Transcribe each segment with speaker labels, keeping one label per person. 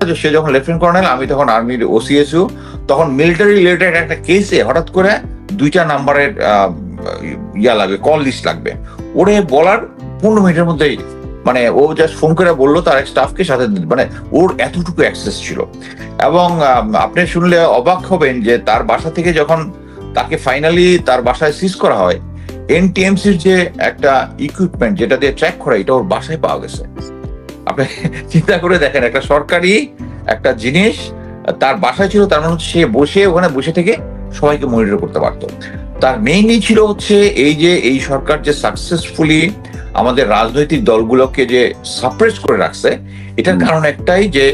Speaker 1: সে যখন lieutenant colonel, আমি তখন আর্মির ওসিএসইউ, তখন মিলিটারি রিলেটেড একটা কেসে হঠাৎ করে 2টা নাম্বারের লাগবে, কল লিস্ট লাগবে। ওরে বলার 15 মিনিটের মধ্যেই মানে ও জাস্ট ফোন করে বললো তার এক স্টাফকে সাথে, মানে ওর এতটুকু অ্যাক্সেস ছিল। এবং আপনি শুনলে অবাক হবেন যে তার বাসা থেকে যখন তাকে ফাইনালি তার বাসায় সিজ করা হয়, এনটিএমসির যে একটা ইকুইপমেন্ট যেটা দিয়ে ট্র্যাক করা, এটা ওর বাসায় পাওয়া গেছে। আপনি চিন্তা করে দেখেন, একটা সরকারি একটা জিনিস তার বাসায় ছিল, তার মানে হচ্ছে সে ওখানে বসে থেকে সবাইকে মনিটর করতে পারতো। তার মেইনলি ছিল হচ্ছে এই যে এই সরকার যে সাকসেসফুলি আমাদের রাজনৈতিক দলগুলোকে যে সাপ্রেস করে রাখছে, এটার কারণ একটাই যে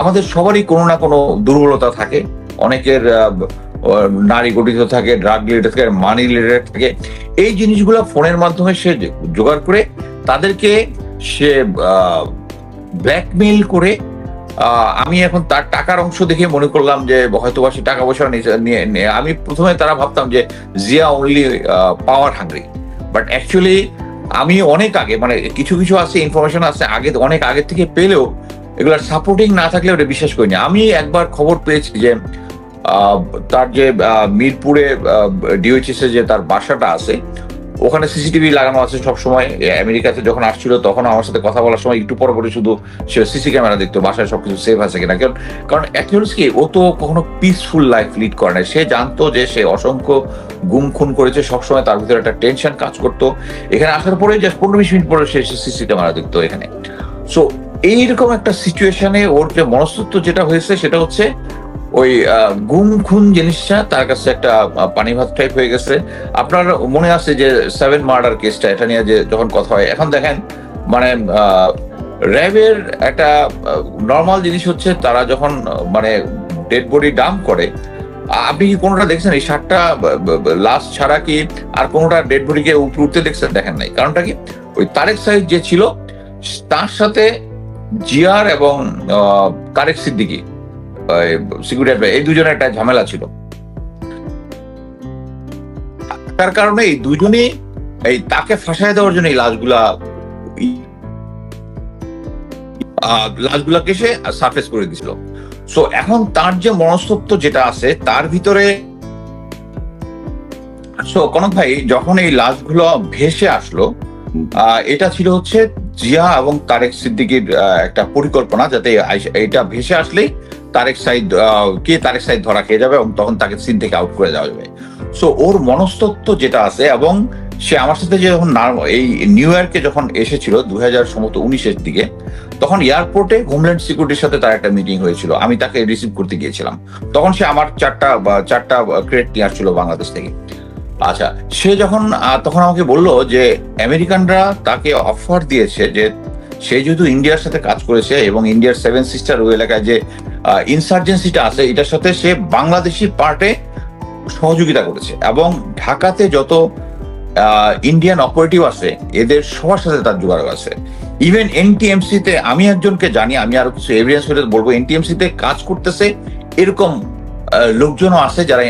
Speaker 1: আমাদের সবারই কোনো না কোনো দুর্বলতা থাকে। অনেকের নারী গঠিত থাকে, ড্রাগ রিলেটেড থাকে, মানি রিলেটেড থাকে। এই জিনিসগুলো ফোনের মাধ্যমে সে জোগাড় করে তাদেরকে সে ব্ল্যাকমেইল করে, আমি এখন তার টাকার অংশ দেখে মনে করলাম যে হয়তো বা সে টাকা পয়সা নিয়ে আমি প্রথমে তারা ভাবতাম যে Zia only power hungry, but actually আমি অনেক আগে, মানে কিছু কিছু আছে ইনফরমেশন আছে আগে, অনেক আগে থেকে পেলেও এগুলার সাপোর্টিং না থাকলে ওটা বিশ্বাস করিনি। আমি একবার খবর পেয়েছি যে তার যে মিরপুরে ডিওএইচএস এ যে তার বাসাটা আছে, ওখানে সিসিটিভি লাগানো আছে সব সময়। আমেরিকাতে যখন আসছিল তখন আমার সাথে কথা বলার সময় একটু পরে শুধু সে সিসি ক্যামেরা দেখতো বাসায় সবকিছু সেফ আছে কিনা। কারণ অ্যাকচুয়ালি কি, ও তো কখনো পিসফুল লাইফ লিড করে না। সে জানতো যে সে অসংখ্য গুম খুন করেছে, সবসময় তার ভিতরে একটা টেনশন কাজ করতো। এখানে আসার পরে জাস্ট 15-20 মিনিট পরে সে সিসি ক্যামেরা দেখতো এখানে। সো এইরকম একটা সিচুয়েশনে ওর যে মনস্তত্ব যেটা হয়েছে সেটা হচ্ছে ওই গুম খুন জিনিসটা তার কাছে একটা পানি ভাত টাইপ হয়ে গেছে। আপনার মনে আছে যে 7 মার্ডার কেসটা, এটা নিয়ে যে যখন কথা হয়, এখন দেখেন মানে র্যাবের একটা নর্মাল জিনিস হচ্ছে তারা যখন মানে ডেড বডি ডাম্প করে, আপনি কি কোনোটা দেখছেন এই 7টা লাশ ছাড়া কি আর কোনোটা ডেড বডিকে উঠতে দেখছেন? দেখেন নাই। কারণটা কি, ওই তারেক সাইদ যে ছিল তার সাথে জিয়ার এবং তারেক সিদ্দিকী সিকিউরিটি, এই দুজনের একটা ঝামেলা ছিল। তার কারণে এই দুজনই এই তাকে ফাঁসায় দেওয়ার জন্য এই লাশগুলাকে সে সার্ফেস করে দিছিল। সো এখন তার যে মনস্তত্ব যেটা আছে তার ভিতরে, সো কনক ভাই যখন এই লাশগুলো ভেসে আসলো, এটা ছিল হচ্ছে জিয়া এবং তারেক সিদ্দিকীর একটা পরিকল্পনা, যাতে এটা ভেসে আসলেই তারেক সাইদ ধরা খেয়ে যাবে এবং তখন তাকে সিন থেকে আউট করে দেওয়া যাবে। সো ওর মনস্তত্ব যেটা আছে, এবং সে আমার সাথে যখন এই নিউ ইয়র্কে যখন এসেছিল 2019-এর দিকে, তখন এয়ারপোর্টে হোমল্যান্ড সিকিউরিটির সাথে তার একটা মিটিং হয়েছিল। আমি তাকে রিসিভ করতে গিয়েছিলাম। তখন সে আমার 4টা ক্রেট নিয়ে আসছিল বাংলাদেশ থেকে। আচ্ছা, সে যখন তখন আমাকে বললো যে আমেরিকানরা তাকে অফার দিয়েছে যে সে যেহেতু ইন্ডিয়ার সাথে কাজ করেছে এবং ইন্ডিয়ার 7 সিস্টার ওই এলাকায় যে ইনসার্জেন্সিটা আছে এটার সাথে সে বাংলাদেশি পার্টে সহযোগিতা করেছে, এবং ঢাকাতে যত ইন্ডিয়ান অপারেটিভ আছে এদের সবার সাথে তার যোগাযোগ আছে। ইভেন এনটিএমসি তে আমি একজনকে জানি, আমি আরো কিছু এভিডেন্স বলবো, এনটিএমসি তে কাজ করতেছে এরকম লোকজনও আছে যারা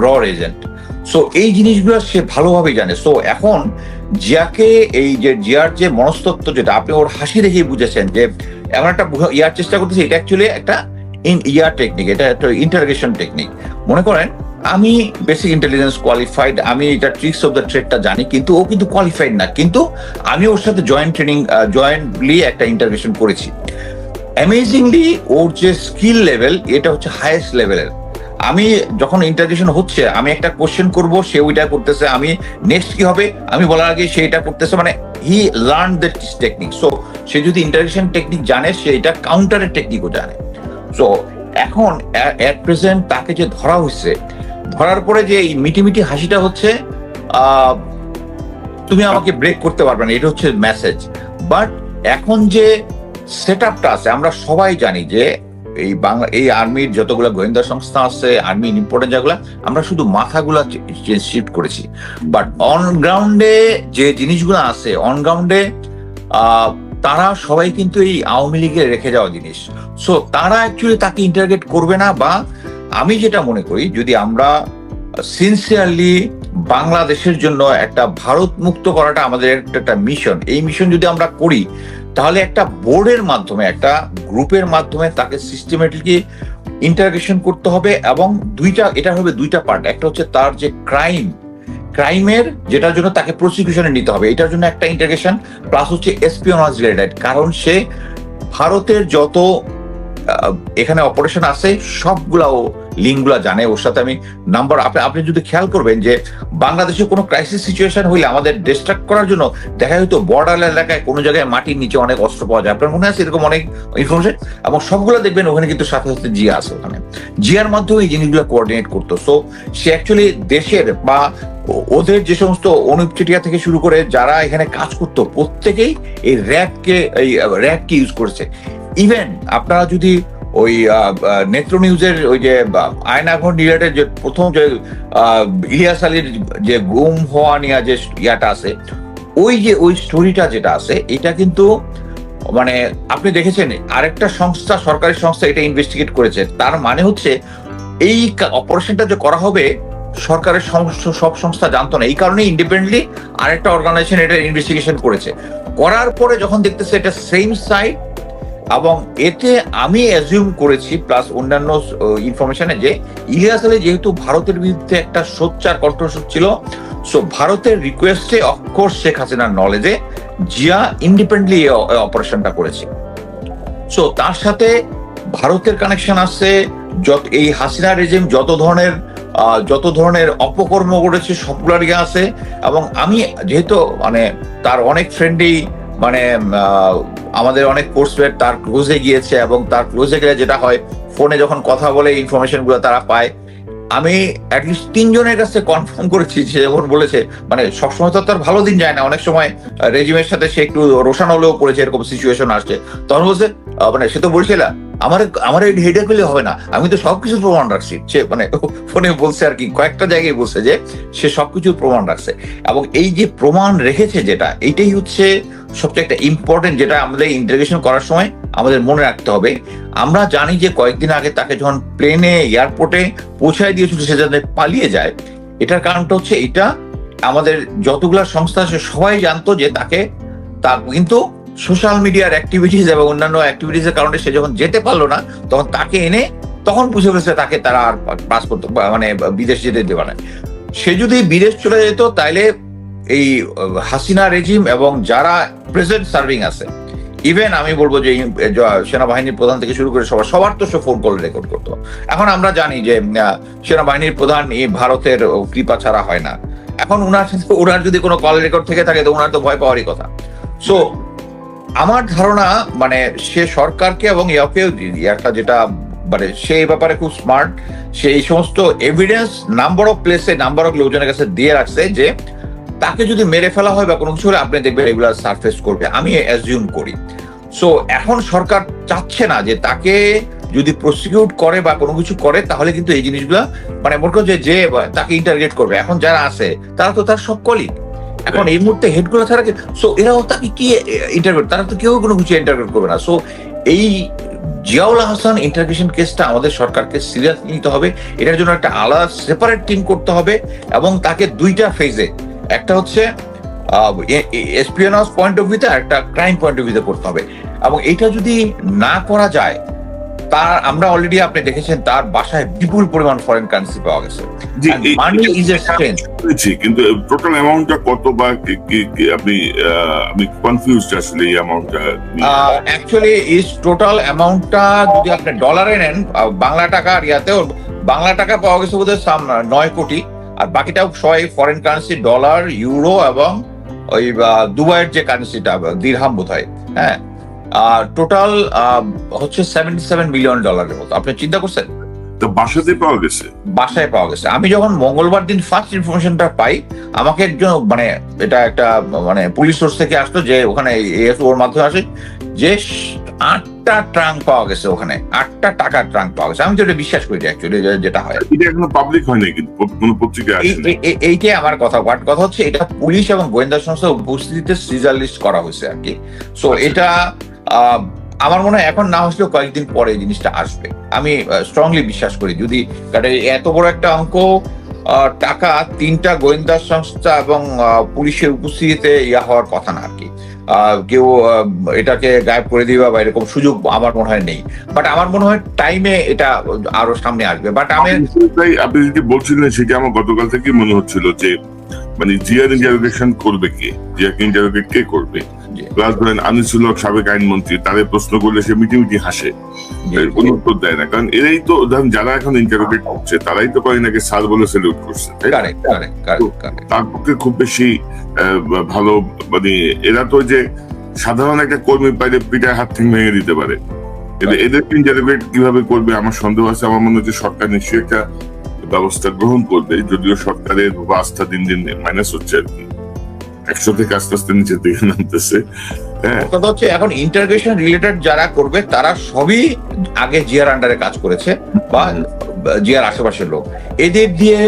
Speaker 1: র এজেন্ট। সো এই জিনিসগুলো সে ভালোভাবে জানে। সো এখন জিয়াকে এই যে জিয়ার যে মনস্তত্ব, যেটা আপনি ওর হাসি দেখেই বুঝেছেন যে এমন একটা ইয়ার চেষ্টা করতেছে, এটা অ্যাকচুয়ালি একটা ইয়ার টেকনিক, এটা একটা ইন্টারোগেশন টেকনিক। মনে করেন আমি বেসিক ইন্টেলিজেন্স কোয়ালিফাইড, আমি এটা ট্রিক্স অফ দ্য ট্রেডটা জানি, কিন্তু ও কিন্তু কোয়ালিফাইড না, কিন্তু আমি ওর সাথে জয়েন্টলি একটা ইন্টারোগেশন করেছি। অ্যামেজিংলি ওর যে স্কিল লেভেল, এটা হচ্ছে হাইয়েস্ট লেভেলের। আমি যখন ইন্টারোগেশন হচ্ছে, আমি একটা কোশ্চেন করব, সে ওইটা করতেছে, আমি নেক্সট কি হবে আমি বলার আগে সে এটা করতেছে, মানে he learn that technique. So সে যদি ইন্টারোগেশন টেকনিক জানে, সে এটা কাউন্টারের টেকনিকও জানে। সো এখন এট প্রেজেন্ট তাকে যে ধরা হয়েছে, ধরার পরে যে এই মিটিমিটি হাসিটা হচ্ছে তুমি আমাকে ব্রেক করতে পারবে না, এটা হচ্ছে মেসেজ। বাট এখন যে সেট আপটা আছে, আমরা সবাই জানি যে এই আর্মির যতগুলো গোয়েন্দা সংস্থা আছে, আর্মি ইম্পর্টেন্ট যেগুলো, আমরা শুধু মাথাগুলা শিফট করেছি। বাট অন গ্রাউন্ডে যে জিনিসগুলো আছে, অন গ্রাউন্ডে তারা সবাই কিন্তু এই আওয়ামী লীগের রেখে যাওয়া জিনিস। সো তারা অ্যাকচুয়ালি তাকে ইন্টারগেট করবে না। বা আমি যেটা মনে করি, যদি আমরা সিনসিয়ারলি বাংলাদেশের জন্য একটা ভারত মুক্ত করাটা আমাদের একটা মিশন, এই মিশন যদি আমরা করি, তাহলে একটা বোর্ডের মাধ্যমে, একটা গ্রুপের মাধ্যমে তাকে সিস্টেমেটিকলি ইন্টারগ্রেশন করতে হবে, এবং এটা হবে দুইটা পার্ট। একটা হচ্ছে তার যে ক্রাইমের যেটার জন্য তাকে প্রসিকিউশনে নিতে হবে, এটার জন্য একটা ইন্টারগ্রেশন, প্লাস হচ্ছে এসপিওনাজ রিলেটেড, কারণ সে ভারতের যত এখানে অপারেশন আছে সবগুলা ও লিঙ্কগুলা জানে। ওর সাথে আমি নাম্বার, আপনি যদি খেয়াল করবেন যে বাংলাদেশে কোনো ক্রাইসিস সিচুয়েশন হইলে আমাদের ডিস্ট্রাক্ট করার জন্য দেখা হয়তো বর্ডার এলাকায় কোনো জায়গায় মাটির নিচে অনেক অস্ত্র পাওয়া যায়, আপনার মনে আছে এরকম অনেক ইনফরমেশন, এবং সবগুলো দেখবেন ওখানে কিন্তু সাথে সাথে জিয়া আছে, ওখানে জিয়ার মাধ্যমে এই জিনিসগুলো কোঅর্ডিনেট করতো। সো সে অ্যাকচুয়ালি দেশের বা ওদের যে সমস্ত অনুপ চেটিয়া থেকে শুরু করে যারা এখানে কাজ করতো প্রত্যেকেই এই র্যাবকে ইউজ করেছে। ইভেন আপনারা যদি ওই নেত্র নিউজের ওই যে আয়নাঘর রিলেটেড যে প্রথম যে ইলিয়াস আলীর যে গুম হওয়া নিয়ে যে ইয়াটা আছে, ওই স্টোরিটা যেটা আছে, এটা কিন্তু মানে আপনি দেখেছেন আরেকটা সংস্থা, সরকারি সংস্থা এটা ইনভেস্টিগেট করেছে। তার মানে হচ্ছে এই অপারেশনটা যে করা হবে সরকারের সব সংস্থা জানতো না, এই কারণে ইন্ডিপেন্ডেন্টলি আরেকটা অর্গানাইজেশন এটা ইনভেস্টিগেশন করেছে। করার পরে যখন দেখতেছে এটা সেম সাইট, এবং এতে আমি অ্যাজিউম করেছি প্লাস অন্যান্য ইনফরমেশনে যে ইলিয়াস আলী যেহেতু ভারতের বিরুদ্ধে একটা সোচ্চার কণ্ঠস্বর ছিল, সো ভারতের রিকোয়েস্টে অফকোর্স শেখ হাসিনার নলেজে জিয়া ইন্ডিপেন্ডেন্টলি অপারেশনটা করেছে। সো তার সাথে ভারতের কানেকশন আছে, এই হাসিনা রেজিম যত ধরনের অপকর্ম করেছে সবগুলারই আছে। এবং আমি যেহেতু মানে তার অনেক ফ্রেন্ডই মানে আমাদের অনেক কোর্সমেট তার ক্লোজে গিয়েছে, এবং তার ক্লোজে গেলে যেটা হয় ফোনে যখন কথা বলে ইনফরমেশন গুলো তারা পায়। আমি অ্যাটলিস্ট 3 জনের কাছে কনফার্ম করেছি, সে যখন বলেছে মানে সবসময় তো তার ভালো দিন যায় না, অনেক সময় রেজিমের সাথে সে একটু রোশান হলেও করেছে, এরকম সিচুয়েশন আসছে, তখন বলছে মানে সে তো বলছিল আমার হেডেক হলে হবে না, আমি তো সবকিছু প্রমাণ রাখছি। সে মানে ফোনে বলছে আর কি, কয়েকটা জায়গায় বলছে যে সে সবকিছুর প্রমাণ রাখছে, এবং এই যে প্রমাণ রেখেছে যেটা, এইটাই হচ্ছে সবচেয়ে একটা ইম্পর্টেন্ট, যেটা আমাদের ইন্টারগ্রেশন করার সময় আমাদের মনে রাখতে হবে। আমরা জানি যে কয়েকদিন আগে তাকে যখন প্লেনে এয়ারপোর্টে পৌঁছায় দিয়েছিল সে যাতে পালিয়ে যায়, এটার কারণটা হচ্ছে এটা আমাদের যতগুলা সংস্থা আছে সবাই জানতো যে তার কিন্তু সোশ্যাল মিডিয়ার অ্যাক্টিভিটিস এবং অন্যান্য অ্যাক্টিভিটিস এর কারণে সে যখন যেতে পারলো না, তখন তাকে এনে তখন বুঝে ফেলছে তাকে তারা আর পাসপোর্ট মানে বিদেশ যেতে দেবে না। সে যদি বিদেশ চলে যেত তাইলে এই হাসিনা রেজিম এবং যারা প্রেজেন্ট সার্ভিং আছে, ইভেন আমি বলবো যে সেনাবাহিনীর প্রধান থেকে শুরু করে সবার তো সে ফোন কল রেকর্ড করতো। এখন আমরা জানি যে সেনাবাহিনীর প্রধান এই ভারতের কৃপা ছাড়া হয় না। এখন ওনার যদি কোনো কল রেকর্ড থেকে থাকে তো ওনার তো ভয় পাওয়ারই কথা। সো আমার ধারণা মানে সে সরকারকে এবং ইয়াকেও একটা যেটা মানে সে এই ব্যাপারে খুব স্মার্ট, সে এই সমস্ত এভিডেন্স নাম্বার অফ প্লেসে নাম্বার অফ লোকজনের কাছে দিয়ে রাখছে যে তাকে যদি মেরে ফেলা হয় বা কোনো কিছু হলে আপনি দেখবেন রেগুলার সারফেস করবে, আমি অ্যাজিউম করি। সো এখন সরকার চাচ্ছে না যে তাকে যদি প্রসিকিউট করে বা কোনো কিছু করে তাহলে কিন্তু এই জিনিসগুলা মানে মনে করো যে তাকে ইন্টারগেট করবে। এখন যারা আছে তারা তো তার সব কলিগ, এখন এই মুহূর্তে হেডগুলো ছাড়া, সো এরাও তাকে কি ইন্টারগ্রেট, তারা তো কেউ কোনো কিছু ইন্টারগ্রেট করবে না। সো এই জিয়াউল হাসান ইন্টারগ্রেশন কেসটা আমাদের সরকারকে সিরিয়াস নিতে হবে, এটার জন্য একটা আলাদা সেপারেট টিম করতে হবে, এবং তাকে দুইটা ফেজে, একটা হচ্ছে এসপিওনাজ পয়েন্ট অফ ভিউতে, একটা ক্রাইম পয়েন্ট অফ ভিউতে করতে হবে। এবং এটা যদি না করা যায়, তার আমরা অলরেডি আপনি দেখেছেন তার বাসায় বিপুল পরিমাণ ফরেন কারেন্সি পাওয়া গেছে।
Speaker 2: কিন্তু টোটাল অ্যামাউন্টটা কত বা আমি কনফিউজড আসলে এই অ্যামাউন্টটা।
Speaker 1: অ্যাকচুয়ালি ইজ টোটাল অ্যামাউন্টটা যদি আপনি ডলারে নেন, বাংলা টাকা আর ইয়াতে বাংলা টাকা পাওয়া গেছে বোধহয় 9 কোটি, আর বাকিটাও সবাই ফরেন কারেন্সি, ডলার, ইউরো এবং ওই দুবাইয়ের যে কারেন্সিটা দিরহাম বোধহয়, হ্যাঁ, টোটাল হচ্ছে $77 মিলিয়ন মতো। আপনি চিন্তা করছেন?
Speaker 2: তো বাসায়
Speaker 1: পাওয়া গেছে। আমি যখন মঙ্গলবার দিন ফার্স্ট ইনফরমেশনটা পাই, আমাকে একজন মানে এটা একটা মানে পুলিশ সোর্স থেকে আসতো যে ওখানে ওর মাধ্যমে আসে যে 8টা ট্রাঙ্ক পাওয়া গেছে, ওখানে 8টা টাকার ট্রাঙ্ক পাওয়া গেছে। আমি তো এটা বিশ্বাস করি অ্যাকচুয়ালি, যেটা হয়
Speaker 2: এটা এখনো পাবলিক হয়নি, কিন্তু কোনো পত্রিকায় আসেনি।
Speaker 1: এইটাই আমার কথা হচ্ছে এটা পুলিশ এবং গোয়েন্দা সংস্থার উপস্থিতিতে সিজার লিস্ট করা হয়েছে আর কি। সো এটা আমার মনে হয় এখন না হলেও কয়েকদিন পরে এই জিনিসটা আসবে, আমি স্ট্রংলি বিশ্বাস করি। যদি এত বড় একটা অঙ্ক টাকা 3টা গোয়েন্দা সংস্থা এবং পুলিশের উপস্থিতিতে হওয়ার কথা না আর কি। কেউ এটাকে গায়েব করে দিবা বা এরকম সুযোগ আমার মনে হয় নেই। বাট আমার মনে হয় টাইমে এটা আরো সামনে আসবে। বাট
Speaker 2: আপনি যেটি বলছিলেন সেটা আমার গতকাল থেকে মনে হচ্ছিল যে মানে জিয়ার ইন্টারোগেশন করবে কে, জিয়াকে ইন্টারোগেট কে করবে। প্লাস ধরেন আনিসুল হক সাবেক আইনমন্ত্রী, তাদের প্রশ্ন করলে সে মিটিমিটি হাসে, কোনো উত্তর দেয় না। কারণ এরাই তো ধরেন যারা এখন ইন্টারোগেট করছে তারাই তো কয়েক আগে স্যার বলে সেলিউট করছে, তার পক্ষে খুব বেশি ভালো মানে এরা তো যে সাধারণ একটা কর্মী পাইলে পিঠায় হাত থেকে ভেঙে দিতে পারে, এদেরকে ইন্টারোগেট কিভাবে করবে আমার সন্দেহ আছে। আমার মনে হচ্ছে সরকার নিশ্চয়ই একটা ব্যবস্থা গ্রহণ করবে, যদিও সরকারের আস্থা দিন দিন মাইনাস হচ্ছে আর কি, 100 থেকে আস্তে আস্তে নিচের দিকে নামতেছে।
Speaker 1: কথা হচ্ছে এখন ইন্টারগ্রেশন রিলেটেড যারা করবে তারা সবই আগে জিয়ার আন্ডারে কাজ করেছে বা জিয়ার আশেপাশের লোক। এদের দিয়ে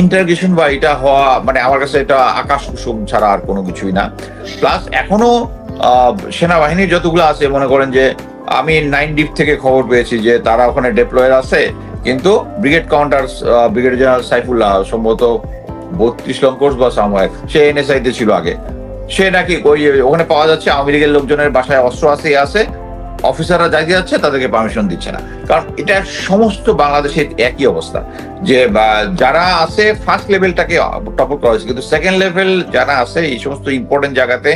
Speaker 1: ইন্টারগ্রেশন বা এটা হওয়া মানে আমার কাছে এটা আকাশ কুসুম ছাড়া আর কোনো কিছুই না। প্লাস এখনো সেনাবাহিনীর যতগুলো আছে মনে করেন যে আমি 9 ডিপ থেকে খবর পেয়েছি যে তারা ওখানে ডেপ্লয়ের আছে, কিন্তু brigade commander brigade general Saifullah সম্ভবত 32 লঙ্কর্স বা সামহার সে এনএসআই তে ছিল আগে, সে নাকি ওই ওখানে পাওয়া যাচ্ছে আওয়ামী লীগের লোকজনের বাসায় অস্ত্র আছে, অফিসাররা যাইতে যাচ্ছে তাদেরকে পারমিশন দিচ্ছে না। কারণ এটা সমস্ত বাংলাদেশের একই অবস্থা যে যারা আছে ফার্স্ট লেভেলটাকে টপ করা হয়েছে, কিন্তু সেকেন্ড লেভেল যারা আছে এই সমস্ত ইম্পর্টেন্ট জায়গাতে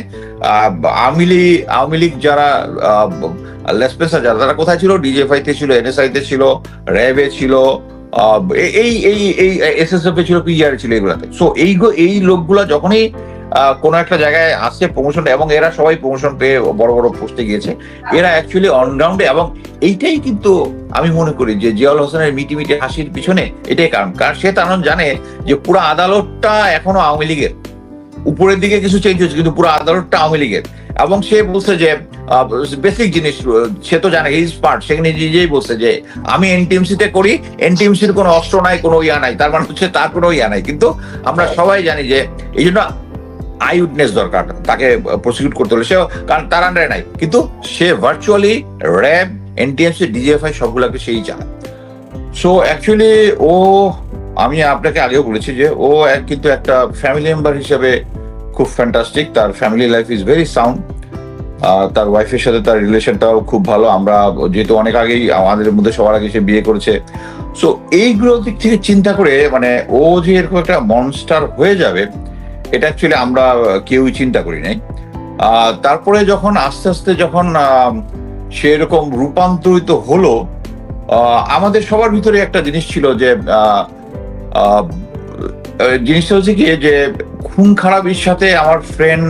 Speaker 1: আওয়ামী লীগ যারা লেসপেন্সার যারা তারা কোথায় ছিল, ডিজিএফআই তে ছিল, এনএসআই তে ছিল, র্যাবে ছিল, এই এই এই এসএসএফ এ ছিল, পিআর ছিল, এগুলাতে। সো এই লোকগুলা যখনই কোন একটা জায়গায় আসছে প্রমোশন, এবং এরা সবাই প্রমোশন পেয়ে বড় বড় পোস্টে গিয়েছে, এরা অ্যাকচুয়ালি অনগ্রাউন্ডে। এবং এইটাই কিন্তু আমি মনে করি যে জিয়াউল হোসেনের মিটি হাসির পিছনে এটাই কারণ সে তার জানে যে পুরো আদালতটা এখনো আওয়ামী লীগের, উপরের দিকে কিছু চেঞ্জ হচ্ছে কিন্তু পুরো আদালতটা আওয়ামী লীগের। এবং সে বলছে যে বেসিক জিনিস সে তো জানে, হিজ পার্ট, সেখানে নিজেই বলছে যে আমি এনটিএমসি তে করি, এনটিএমসির কোনো অস্ত্র নাই, কোনো ইয়া নাই, তার মানে হচ্ছে তার কোনো ইয়া নাই। কিন্তু আমরা সবাই জানি যে এই জন্য আই উইটনেস দরকার, তাকে প্রসিকিউট করতে হলে সে, কারণ তার আন্ডারে নাই, কিন্তু সে ভার্চুয়ালি র্যাব, এনটিএমসি, ডিজিএফআই সবগুলোকে সেই চালায়। সো অ্যাকচুয়ালি ও, আমি আপনাকে আগেও বলেছি যে ও কিন্তু একটা ফ্যামিলি মেম্বার হিসেবে খুব ফ্যান্টাস্টিক, তার family life is very sound, তার ওয়াইফের সাথে তার রিলেশনটাও খুব ভালো। আমরা যেহেতু অনেক আগেই আমাদের মধ্যে সবার আগে সে বিয়ে করেছে, সো এইগুলো দিক থেকে চিন্তা করে মানে ও যে এরকম একটা মনস্টার হয়ে যাবে এটা অ্যাকচুয়ালি আমরা কেউই চিন্তা করি নাই। তারপরে যখন আস্তে আস্তে যখন সে এরকম রূপান্তরিত হলো, আমাদের সবার ভিতরে একটা জিনিস ছিল যে জিনিসটা হচ্ছে কি যে খুন খারাপির সাথে আমার ফ্রেন্ড